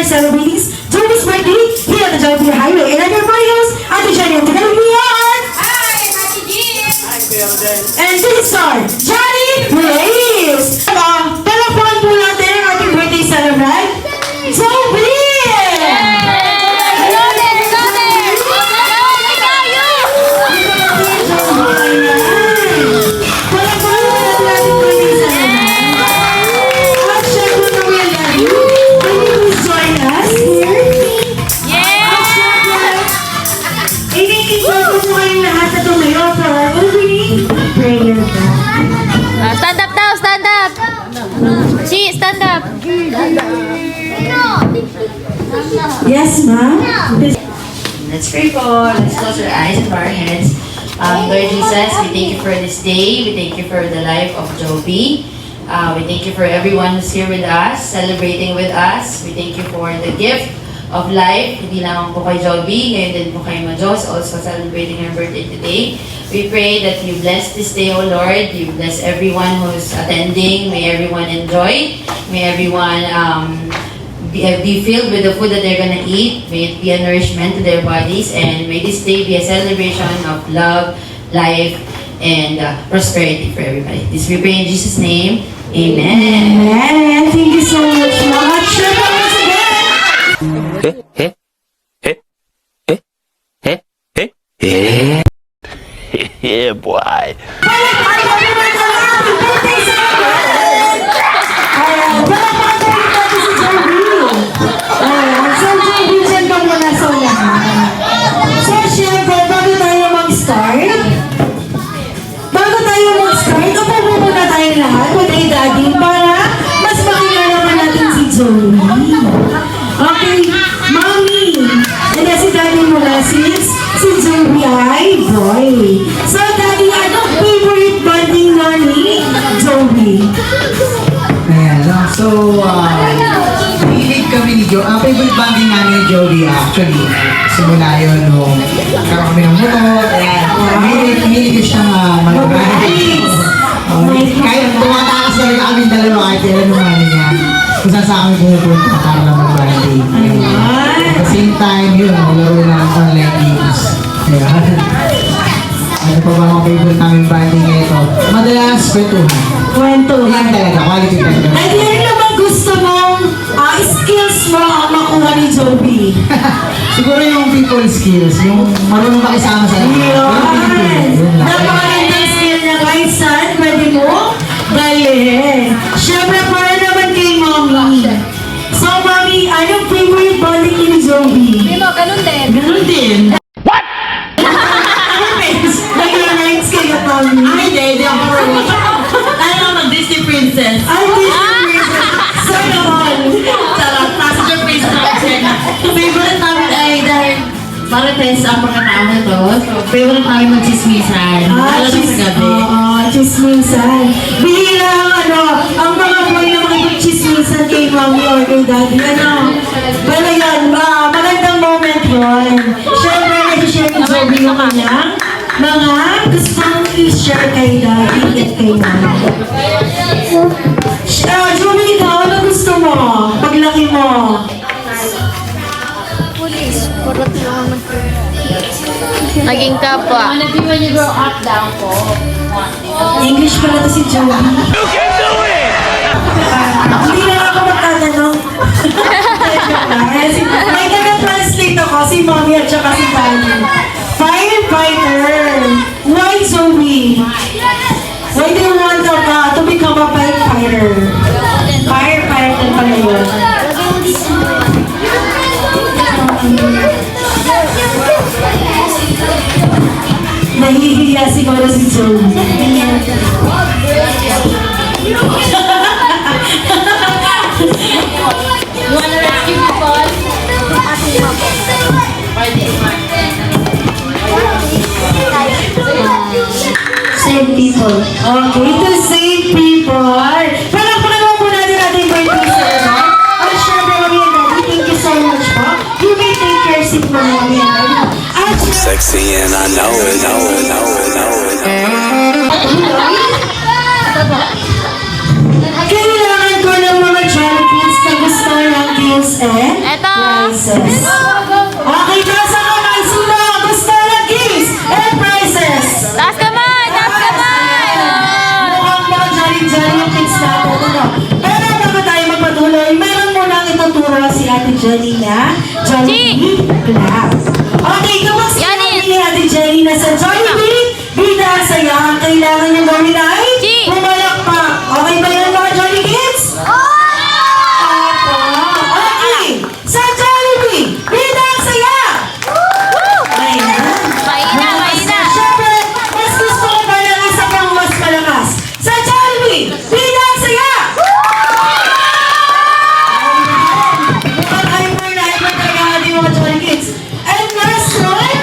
celebrating Joey's birthday here at the Jollibee Highway. And I'm your party host, Ate Jenny. And together we are... Hi, Ate Jean! And this is our Johnny Reyes! Palakpakan po natin ang ating birthday celebrant, Joey! Stand up daw, stand up! Si, stand up! Yes, ma'am? Let's pray for. Let's close our eyes and bow our heads. Lord Jesus, we thank you for this day. We thank you for the life of Joby. We thank you for everyone who's here with us, celebrating with us. We thank you for the gift of life. Hindi lamang po kay Joby, ngayon din po kay Majos, also celebrating her birthday today. We pray that you bless this day, O Lord. You bless everyone who's attending. May everyone enjoy. May everyone be filled with the food that they're gonna eat. May it be a nourishment to their bodies. And may this day be a celebration of love, life, and prosperity for everybody. This we pray in Jesus' name. Amen. Amen. Thank you so much, ma'am. Sure, once again. Yeah, boy. Okay, Mommy. And si Daddy mo na si Joey ay boy. So, Daddy, anong favorite bonding na ni Joey? Ayan, so, hilig kami ni Joey. Ang favorite banding namin ni Joey, actually, simula yun nung karoon kami ng motor. Ayan, hilig siyang mag-ride. Kahit tumatakas na rin kami dalawa kahit ilan naman niya. Kung saan sa kami pumupunta para lang mag-riding. At the same time, yun, nalaro na ang online games. Ayan. Ano pa ba ang favorite namin banding na ito? Madalas, kwentuhan. Kwentuhan. Yan talaga, quality time. Ay, yan naman gusto mong skills mo ang makuha ni Joey. Siguro yung people skills, yung marunong makisama sa lahat. Yun! Napakagandang skill niya guys, son. Pwede mo? Galing. Siyempre, para naman kay Mommy. So, Mommy, anong favorite bonding ni Joey? Pino, ganun din. Ganun din. What? Nag-rights kayo, Mommy. Ay, hindi ako marunong. Ano naman, Disney Princess? Ay, Disney Princess. Sana all. Sarap, passenger princess na. Favorite namin ay dahil Marites ang pagkatao na to. So, favorite namin mag-chismisan. Lalo na sa gabi. Oo, chismisan. Bihira ang mga boy na makipag-chismisan kay Mommy or kay Daddy. Pero yun, magandang moment yun. Siyempre, nag-share ni Joey yung kanyang mga gustong i-share kay Daddy at kay Mommy. Joey, ikaw, ano gusto mo? Paglaki mo? Naging kapwa. When you grow up down po. English pala to si Joey. You can do it! Hindi na ako magtatanong. May nag-translate ako, si Mommy at saka si Daddy. Firefighter! Why Joey? Why do you want to become a firefighter? Firefighter pala yun. Nahihiya siguro si Joey. You wanna rescue people? Same people. Okay, to same people. Palakpakan mo po natin ating birthday celebrant. At syempre, Mommy and Daddy, thank you so much po. You may take care, sit po, Mommy and Daddy. At Sexy and I know it, know it, know it, know it. kailangan ko ng mga Jollibee na gusto ng deals Eto prizes. Okay, nasa kamay sila. Gusto na gifts and prizes. Taas kamay! Taas kamay! Mukhang mga jolly-jolly yung kids natin. Ano? Pero bago tayo magpatuloy, meron mo lang ituturo si Ate Jenny na Jollibee Club. Okay, kapag sinabi ni Ate Jenny na sa Jollibee, bida ang saya, ang kailangan niyang gawin ay pumalakpak. Okay ba yan mga Jolly Kids? Opo. Okay, sa Jollibee, bida ang saya. Ayan. Mahina, mahina. Siyempre, mas gusto ko pa ng isa pang mas malakas. Sa Jollibee, bida ang saya! Mukhang hyper na hyper talaga ang ating mga Jolly Kids. And last one,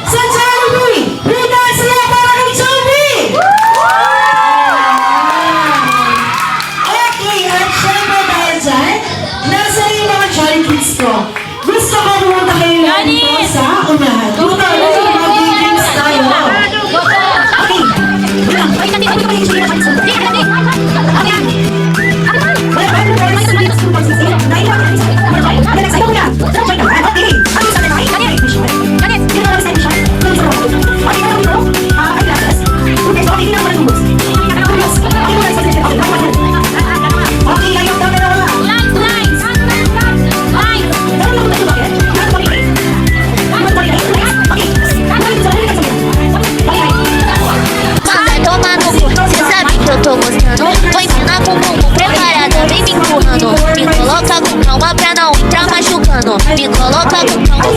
sa Jollibee, bida ang saya para kay Jollibee! Okay, at syempre dahil dyan, nasa yung mga Jolly Kids ko. Gusto ko pumunta kayo lang dito sa unahan. Dito tayo, mag-games tayo. Okay. Ay, tati, tati, tati, tati, tati. Lines, lines. Lines. Vai tomar no cu, cê sabe que eu tô gostando. Vou ensinar com o bumbum preparada, vem me empurrando. Me coloca com calma pra não entrar machucando. Me coloca com calma.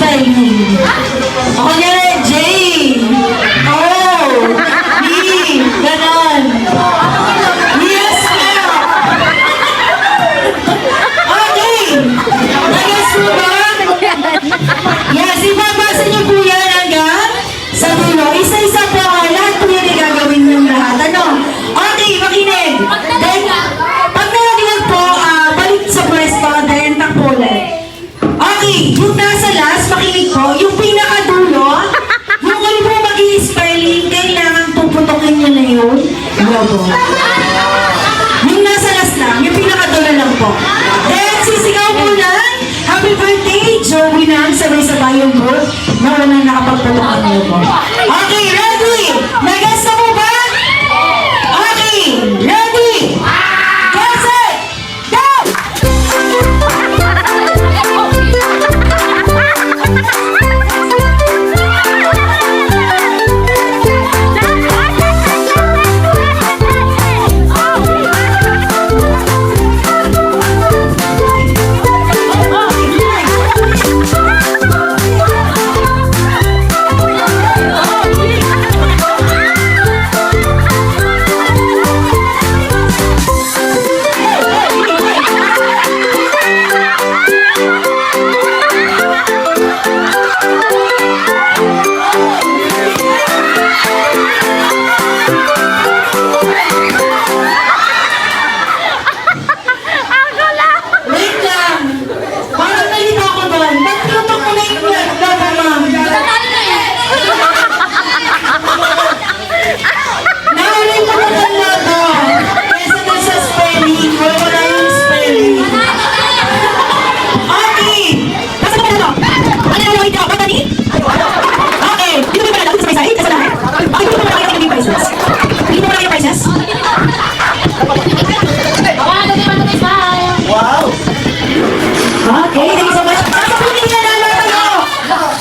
spelling. Ako niya rin, J. O. B. Ganon. Yes, ma'am. Okay. Nag-guess mo ba? Yes, ibabasa niyo po yan hanggang sa dulo. Isa-isa po ang lahat po yan ay gagawin ng lahat. Ano? Okay, makinig. Then, pag nalaglag po, balik sa pwesto, then takpo ulit. Okay, yung nasa last, makinig po, yung pinakadulo, yung kayo po mag-i-spelling, kailangan puputokin nyo na yun. Logo. Yung nasa last lang, yung pinakadulo lang po. Then, sisigaw po lang, happy birthday, Joey na, sabay-sabay yung group na unang nakapagpulukan niyo po. Okay, ready? Nagas na po ba? Okay, ready? Get set, go! Wait lang! Parang nalito ako doon. Ba't pinutok mo na yung logo, ma'am? Naulay mo na ng logo. Kesa na sa spelling. Wala yung spelling. Okay! Nasa ba na ito? Ano na lang ito? Ba't nani? Okay! Dito ba yung pala? Dito sa may side? Kasa lahat? Okay, dito ba yung pala yung prices? Dito ba yung prices? Okay, thank you so much. Nasa po yung hindi nanalo tayo?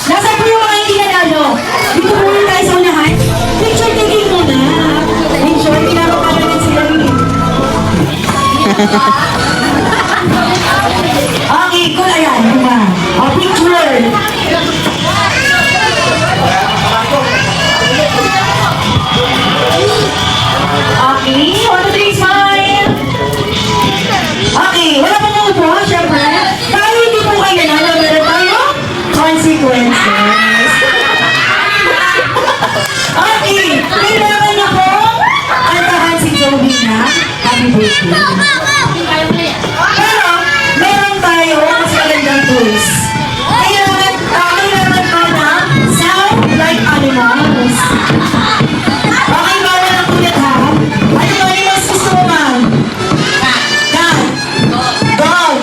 Nasa po yung mga hindi nanalo? Dito po yung tayo sa unahan. Picture taking muna. Picture, pinapapagalan sila rin. Okay, cool. Ayan, diba? O, picture. Okay, 1, 2, 3, smile. Okay, wala pa mga upo, syempre. Dahil hindi po kayo nanalo, meron tayo consequences. Okay, kailangan niyo po antahan si Joey na happy birthday. Pero, meron tayo mas magandang tools. Kailangan ko na sound like animals. Okay, bawal ang kulit ha? Ano ba yung mas gusto mo, ma'am? Cat. Dog.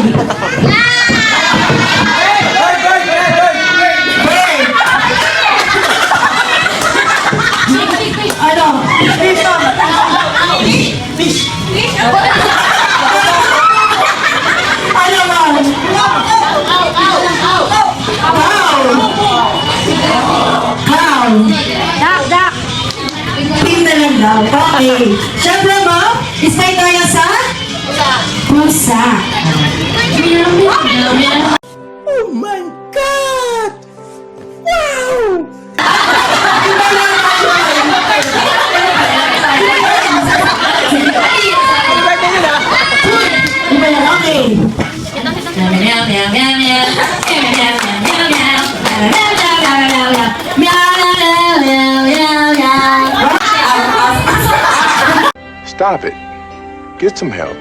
Bird. Ano? Ano, ma'am? Cow. Team na lang daw. Okay. Siyempre, ma'am, stay tayo sa pusa. Oh my God! Wow! Iba lang, okay. Meow, meow, meow, meow. Meow, meow, meow, meow. Stop it. Get some help.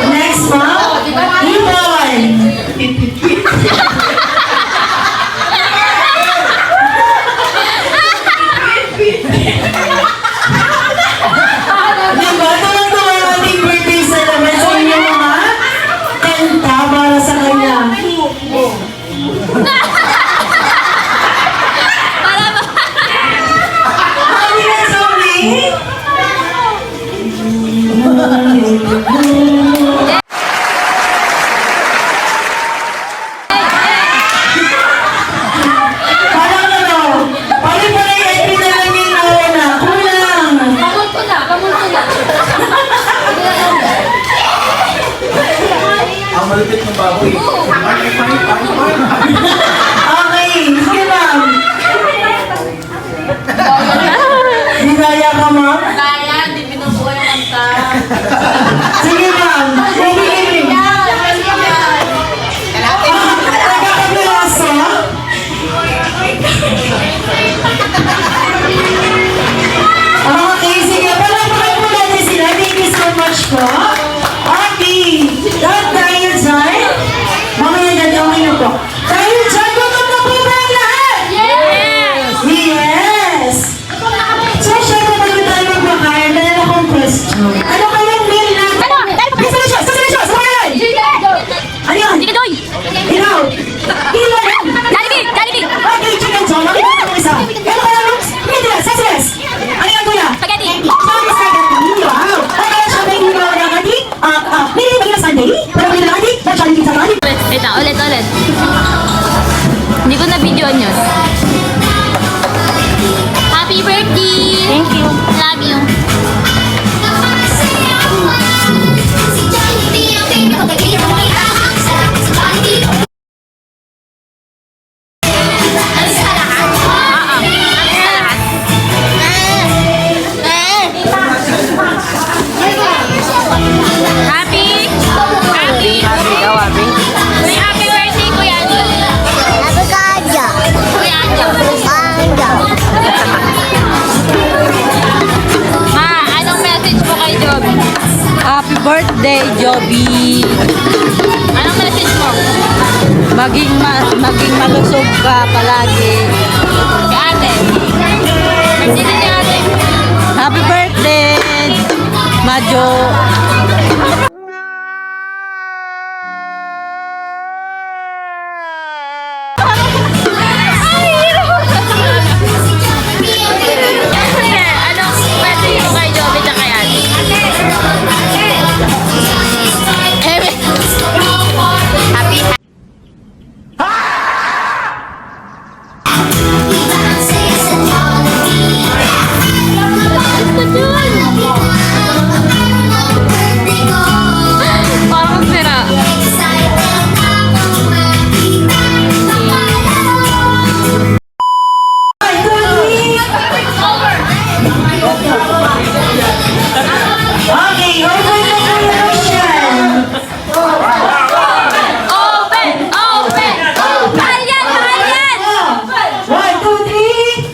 Next, ma'am. Ibon. Diba? Tuwang-tuwa ang ating birthday sa naman sa inyo mga kanta para sa kanya. Happy na, Zoe? Okay, sige ma'am. Dinaya ka ma'am? Kaya, di pinubuo yung kanta. Sige ma'am. Sige. Nagkakabulasa? Okay, sige. Palagpakan po natin sila. Thank you so much po. Okay. Lahat tayo dyan. Mamaya dyan, okay na po. Tayo dyan, gutom na po ba ang lahat? Yes! So, syempre, bago tayo magmakain, meron akong question. Ano kayang meal natin? Sa lisyo! Sa lisyo! Sa kanan! Ano yan? Ikaw! Ikaw yan! Okay, chicken joy. Makita ko isa. Ano kaya, Lux? Meatballs, sausages. Ano yan, kuya? Spaghetti. Wow! Okay, siya may hindi ba ng ati? Hindi na Sunday. Pero hindi na ati. Nag-challenge sa ati. Wait na, ulit. Hindi ko na videoan yun. Happy birthday! Thank you. Love you. Happy birthday, Kuya Anjo. Kuya Anjo. Ma, anong message mo kay Joby? Happy birthday, Joby! Anong message mo? Maging malusog ka palagi. Kay ate. Birthday na ni ate. Happy birthday, Majo! Anong message mo kay Joby at kay ate? Happy Parang sira. Okay, open na po yung question. Open! Mahal yan! 1, 2, 3.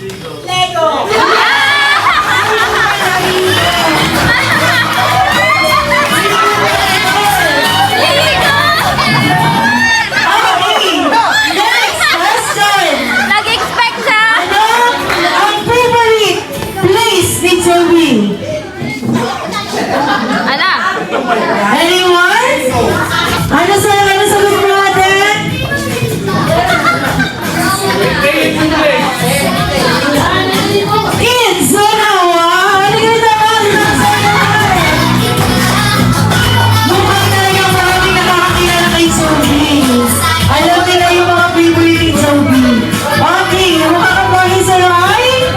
Okay, next question. Nag-expect siya! Ano ang favorite place ni Joey? Ala! Anyone? Ano sagot mo natin? Kids, Zonawa! Halika naman! Mukhang talaga maraming nakakakilala kay Zoe. Alam nila yung mga favorite ni Zoe. Okay, makakabahin sa line?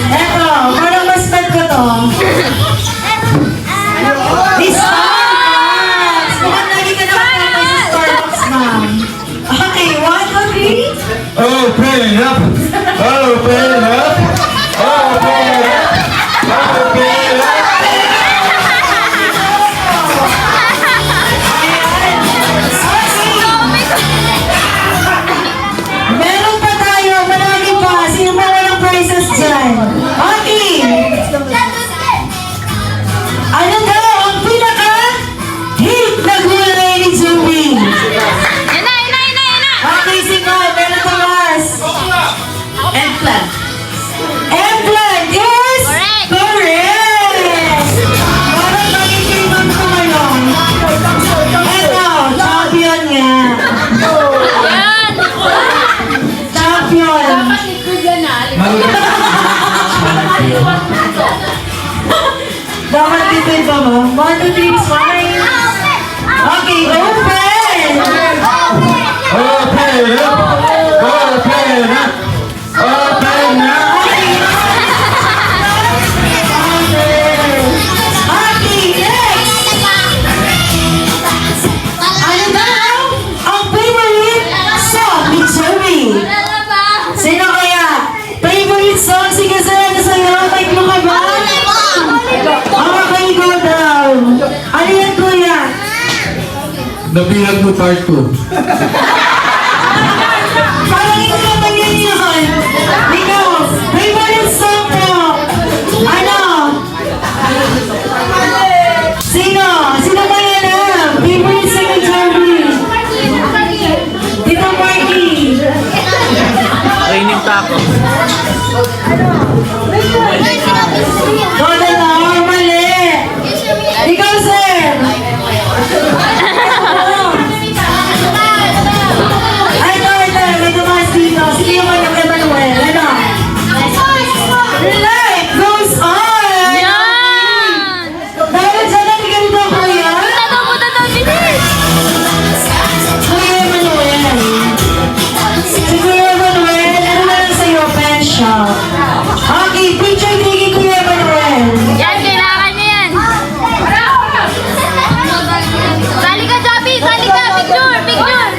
Eto, parang mas bad ko to. Starbucks! Mukhang lagi ka nakakita sa Starbucks, ma'am. Okay, 1, 2, 3. Open up! Open up! Open up! Open up! Meron pa tayo, marami pa. Sino ba walang prizes dyan? Okay! Ano daw ang pinaka-hit na gulay ni Joey? Yan na! Okay, sige, meron pa mas. Eggplant. Eggplant is Correct. correct! Parang magiging ko ngayon. Eto, champion nga. Yan! Champion. Dapat tipid ba mo? 1, 2, 3, smile. Okay, open! Open up! Open up! Open up! Okay, next! Nabihan mo part 2. Parang ito naman yun. Ikaw, favorite song mo. Ano? Sino? Sino ba yan ah? Favorite song ni Joby? Tito Marky. Raining taco. Dodo na, mali. Ikaw, sir. Ay, ito. May tumaas dito. Sige yung mga Emmanuel. Ano? Life goes on. Yan! Dahil dyan natin ganito, kuya. Punta daw, bilis! Kuya Emmanuel. Si Kuya Emmanuel, ano na lang sa'yo? Pen shop. Okay, picture taking Kuya Emmanuel. Yan, kailangan niya yan. Sali ka, Joby! Sali ka! Picture! Picture!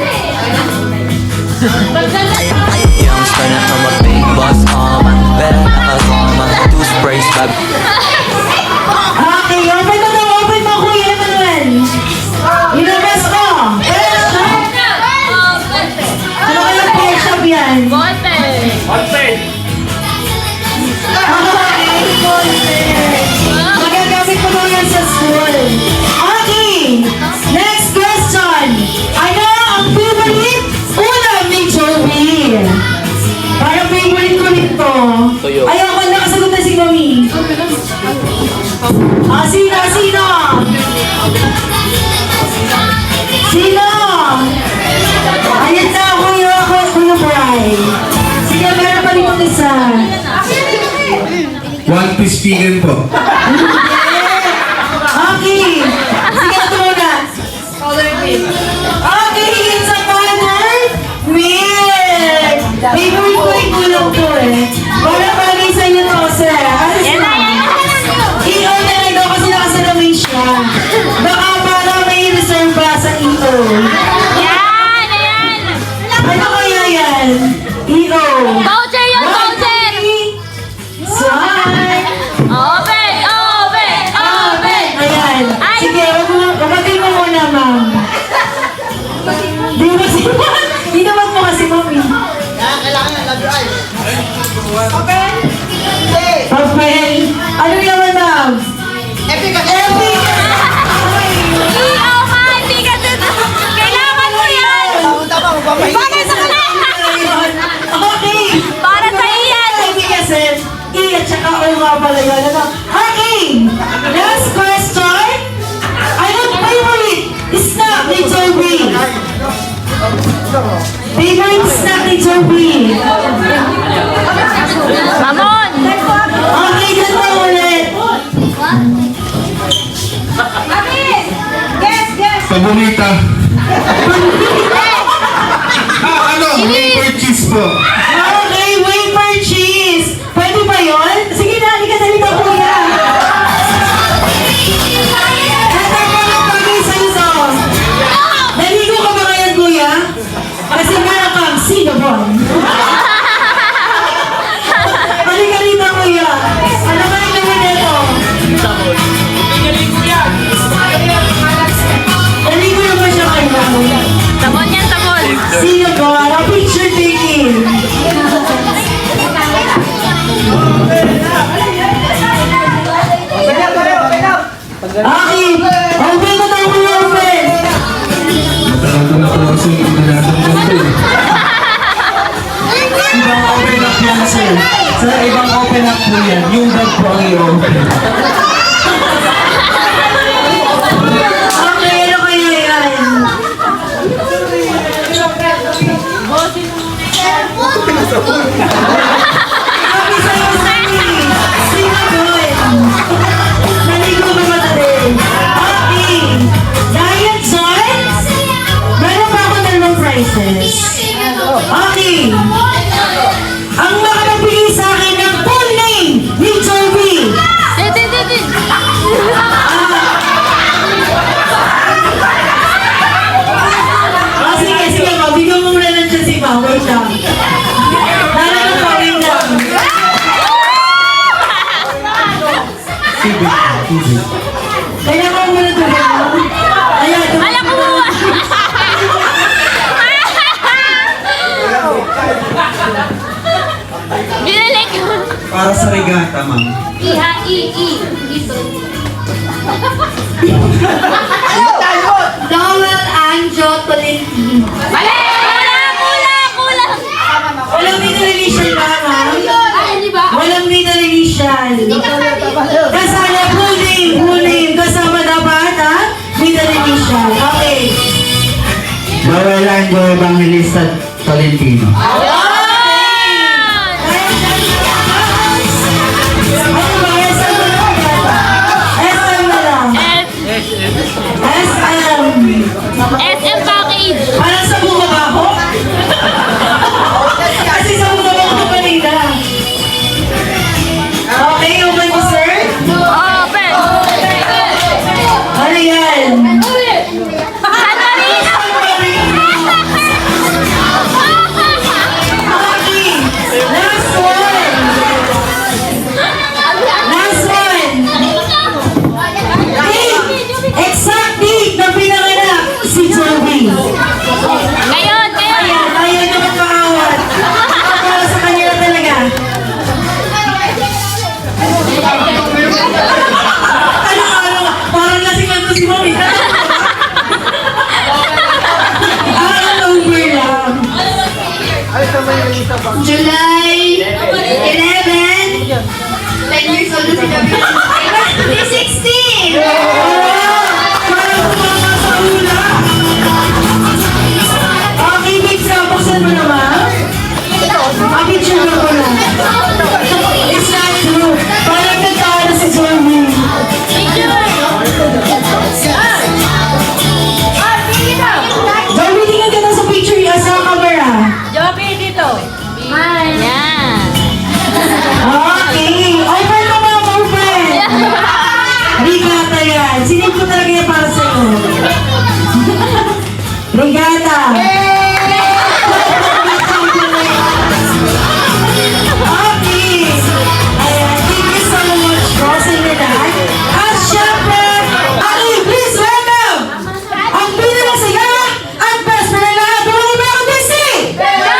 Young stunner from a big boss better not a two sprays back. Okay, open mo daw, open mo Kuya Emmanuel. Ilabas ko. Pen shop. Ano kayang pen shop yan? Bote! Magagamit ko daw yan sa school. Okay, next question. Ano ang favorite ulam ni Joey? Parang favorite ko rin to. Ayoko, nakasagot na si Mami. Sino? Sino? Ayan na, Kuya Bray. Sige, meron pa rin kong isa. One piece vegan po. Okay. Sige, ito muna. Okay, it's a color milk. Favorite ko yung ulam ko eh. Para bagay sa inyo to, sir. Yan na, yan na! EO na lang daw kasi nakasalamin siya. Baka para may reserve ba sa EO. Yan! Ayan! Ano kaya yan? EO. Voucher yun! Voucher! Swipe. Open! Open! Open! Ayan. Ay! Sige, kapatid mo muna, ma'am. Di naman mo kasi, mami. Open. Ano naman, ma'am? Epic! Oh my! Bigat ito! Kailangan mo yan! Bagay sa kanila! Okay. Para sa iyan! Epic kasi. At saka O nga pala yun. Ano? Okay. Last question. Anong favorite snack ni Joby? Favorite snack ni Joby? Mamon! Okay, dito ulit. Paborita. Wafer cheese po. Okay, wafer cheese. Pwede ba yun? Sige na, halika na dito, kuya. Ito po ang bagay sa iso. Naligo ka ba ngayon, kuya? Kasi meron kang Cinnabon. Halika dito, kuya. Ano ba yung naman ito? Naligo na ba siya kayo? Tabon yan, tabon! Cinnabon, ang picture taking. Okay, open na tayo kuya, open. Matagal ko na po kasi pinanatang ko ito eh. Ibang open up yan, sir. Sir, ibang open up po yan. Yung bag po ang i-open. Okay, ano kaya yan? Sabi sa'yo, Sammy, Cinnabon. Naligo ka ba natin? Okay. Dahil dyan, meron pa ako dalawang prizes. Okay. Ang makakabigay sa akin ng full name ni Joby. Sige, mabigyan mo muna lang siya si Ma. Wait lang. Wait lang. Kaya ko muna ito. Ayan. Alam ko mo! ata, ma'am. Noel Anjo Tolentino. Walang middle ba, ma'am? Walang middle initial. Kasama full name. Kasama dapat, ha? Middle initial. Okay. Noel Anjo Evangelista Tolentino. SM package. Parang sa bunga ba ako? Kasi sa bunga ba ako kanina? Okay, okay mo, sir? Open. Ano yan? Okay, last one. Last one. Date. Exact date na pinanganak si Joey. Ngayon. Ayan, ayaw niyo magpakawat. Para sa kanya na talaga. Ano, parang lasing lang to si Mami. Over lang. July 11. 10 years old na si Gabi. 2016! Parang kumama sa hula. Okay, Big Sam, buksan mo naman. Picture mo ko lang. It's not true. Parang nagtawa na si Joey. Joey, tingnan ka na sa picture niya sa camera. Yan. Okay. Open mo mga open. Rigata yan. Sinip ko talaga yan para sa'yo. Rigata. Okay. Ayan. Thank you so much po sa inyo lahat. At syempre, okay, please welcome ang pinalasaya at best friend na lahat. Tuloy ba ang Disney? Ayan.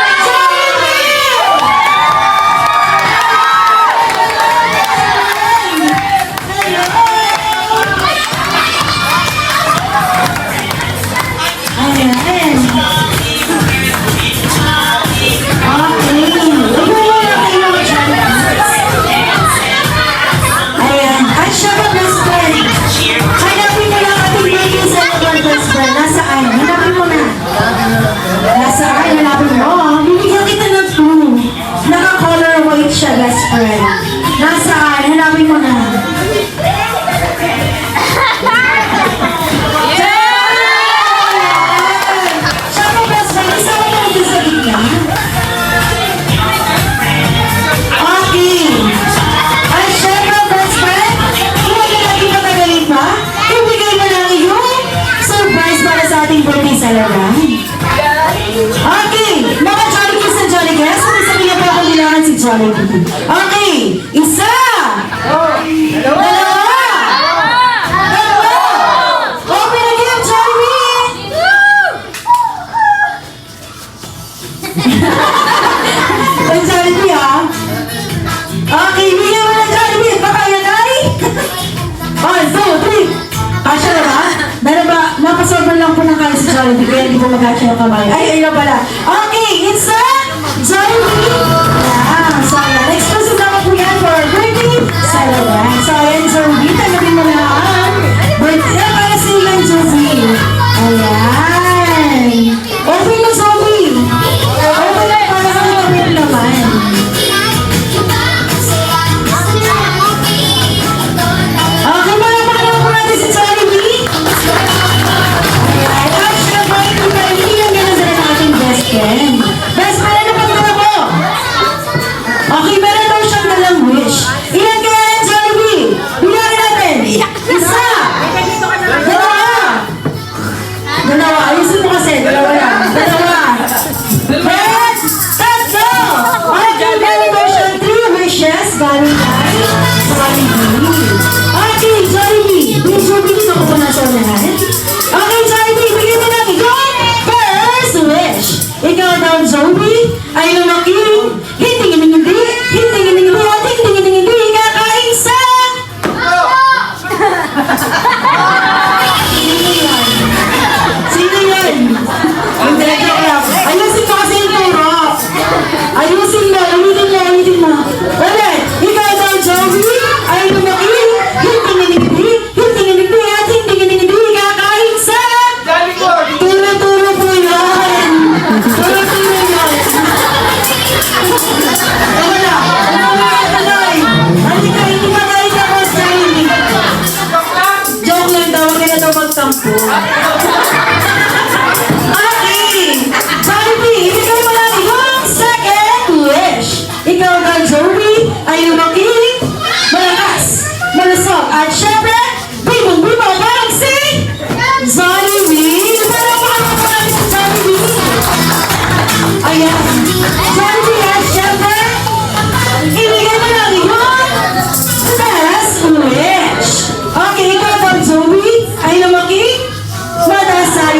Okay. Upo muna kayo. Ayan. At siya ba, best friend? Hanapin mo lang ating baby sa ibang best friend. Nasaan? Hanapin mo na. Nasaan? Hanapin mo. Bibigyan kita ng clue. Naka-color white siya, best friend. Nasaan? Hanapin mo na. Siya ba, best friend? Isama mo natin sa gitna. Okay. At syempre, best friend, huwag na natin patagalin pa. Ibigay mo lang yung surprise para sa ating birthday celebration. Okay. Mga Jollibee sa Jollibee. Sabi niya pa ako nilangan si Jollibee. Okay. Isa. Dalawa. Open again, Jollibee. Ang Jollibee, ah. Okay, bigyan mo na Jollibee. Baka yan ay. 1, 2, 3. Kasya na ba? Meron ba? Napasobrang lang po ng kaya si Jollibee. Kaya hindi po mag-kasya ng kamay. Ay, ayun na pala. Okay, it's a Jollibee. Yeah, so yan. Exclusive naman po yan for our birthday celebration. So yan, Jollibee. Tanggapin mo na ang birthday. Para sa ilang Jollibee. Ayan. Open mo, Jollibee. Open na para sa mga naman. Okay, malapakalaman po natin si Jollibee. Ayan, at syempre, kung hindi ang ganda ng ating best friend. Best friend, ano pang ganda mo? Okay, meron daw siyang dalang wish. Ilan kaya yan, Jollibee? Bilangin natin. Isa. Dalawa. Dalawa. Ayusin mo kasi. Dalawa lang. Dalawa. Yes. Tatlo. Okay, meron daw siyang 3 wishes. Galing kay Jollibee. Okay, Jollibee. Please, bigyan ako po na sa unahan. Okay, Jollibee. Bigyan mo natin yung first wish. Ikaw daw, Jollibee, ay lumaking hindi, at hindi,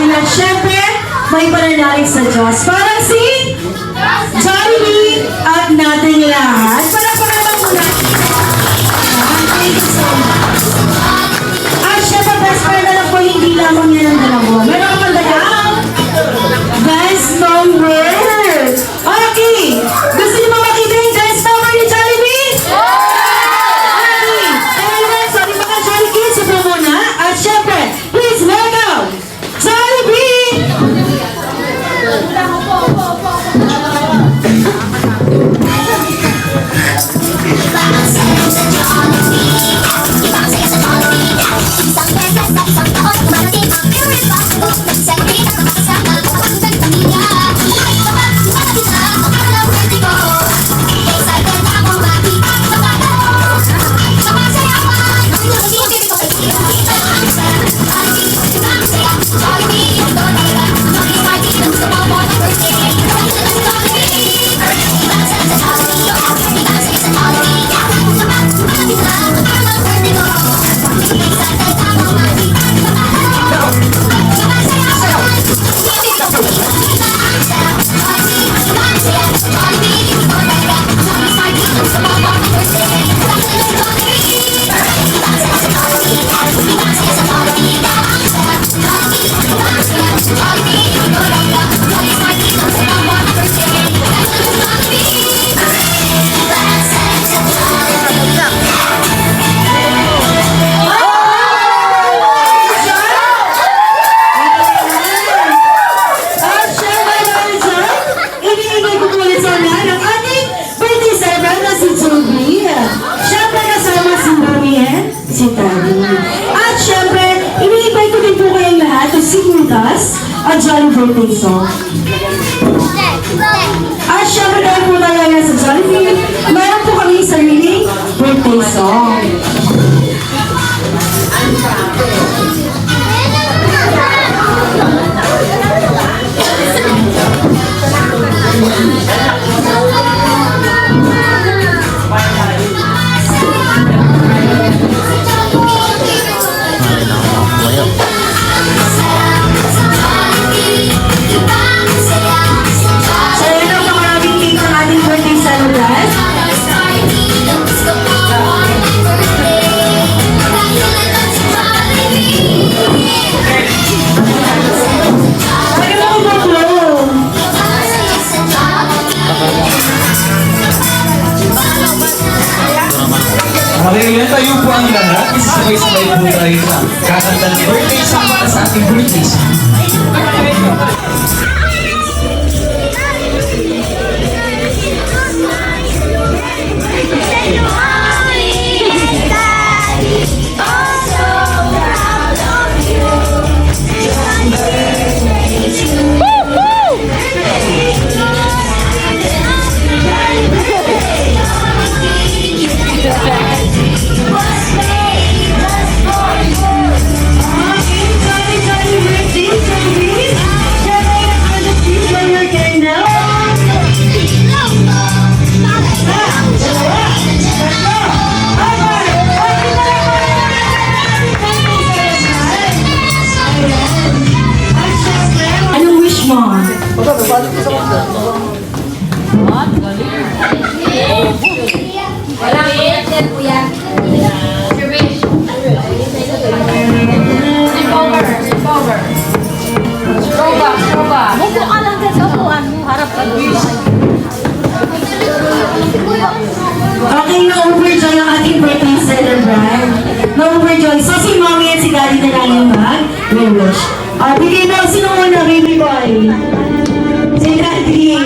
natin at syempre, may pananalig sa Diyos. Parang si Jollibee at nating lahat. Palakpakan naman muna. Thank you so much. At syempre, best friend na lang po, hindi lamang yan ang dalawa. Meron ka pang dalang dance number. Okay. Gusto niyo ba makita yung dance number ni Jollibee? Okay. Anyway, sorry mga Jolly Kids, ito muna. At syempre, please welcome Jollibee! At syempre dahil dyan, iniingay ko po ulit sa unahan ang ating birthday celebrant na si Joby. Syempre kasama si Mami and si Daddy. At syempre, iniingay ko din po kayong lahat to sing with us a Jolly birthday song. At syempre dahil po tayo ngayon sa Jollibee, mayroon po kami sariling birthday song. So yun ang maraming cake ng ating birthday celebrant. Ano ang bago? Okay, yan tayo po ang lahat. Isasabay-sabay po tayo na kakanta ng birthday song para sa ating birthday song. Anong wish mo? Mupo ka lang dyan sa upuan mo. Harap ka doon. Okay, na-overjoy ang ating birthday celebrant. Na-overjoy. So, si Mommy at si Daddy na lang yung mag-wish. Bigay na, sino muna, baby boy? Si Daddy.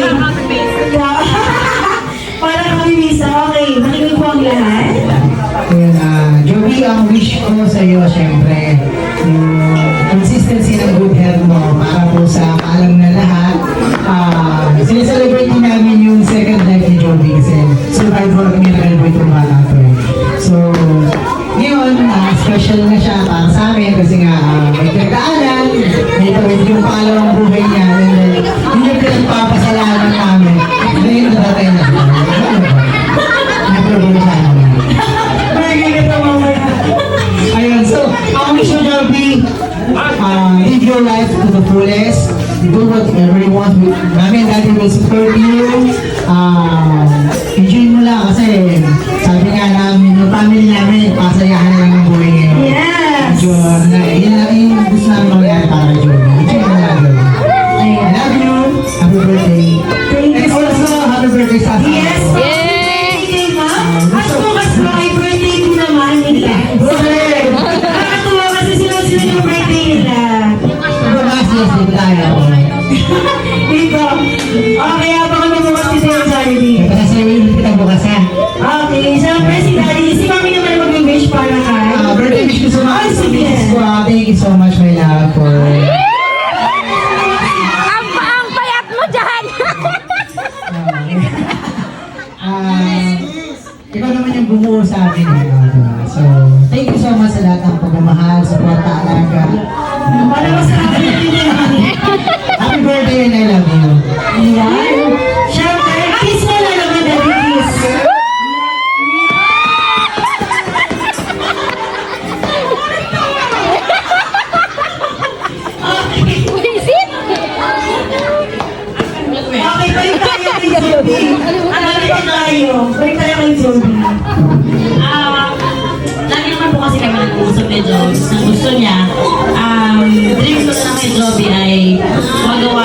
Para kami misa. Okay, makinig po ang lahat. Ayun, Joby, ang wish ko sa iyo, syempre, yung consistency ng good health mo para po sa kaalam na lahat. Sineselebrate din namin yung second life ni Joby kasi survivor kami na rin po itong bata to. So, ngayon, special na siya para sa amin kasi nga may pinagdaanan, may pawid yung pangalawang buhay niya, and then yun yung pinagpapasalamat namin. Ngayon, natatay na. Naproblema sa amin. Ayun, so, ang wish mo, Joby, the fullest. Do whatever you want. Mami and Daddy will support you. Enjoy mo lang kasi sabi nga namin, yung family namin, pasayahan na lang ang buhay ngayon. Yes! Medyo, yun lang yung gusto namin mangyari para kay Joey. Enjoy mo lang, Joey. I love you. Happy birthday. Thank you And so also, happy birthday sa akin. Yes! Birthday, ma'am! At bukas po ay birthday ko naman nila. Okay. Nakakatuwa kasi sila yung birthday nila. Bukas, yes, di tayo. Dito. Okay, abangan mo bukas kasi yung Jollibee. Pasasayaw yung kita bukas ha. Okay, siyempre si Daddy, si Mami naman mag-wish para kay. Birthday wish ko so much. Ay, sige. Thank you so much, my love, for... Ang payat mo dyan! Ikaw naman yung bumuo sa akin. So, thank you so much sa lahat ng pagmamahal, suporta, alaga. Para masarap yung pinili. Happy birthday and I love you. Ayan. Siyempre, kiss mo na naman, Daddy, kiss. Okay, balik tayo kay Joby. Balik tayo kay Joby. Lagi naman po kasi kami nag-uusap ni Joby. Gusto niya, dream ko na kay Joby ay magawa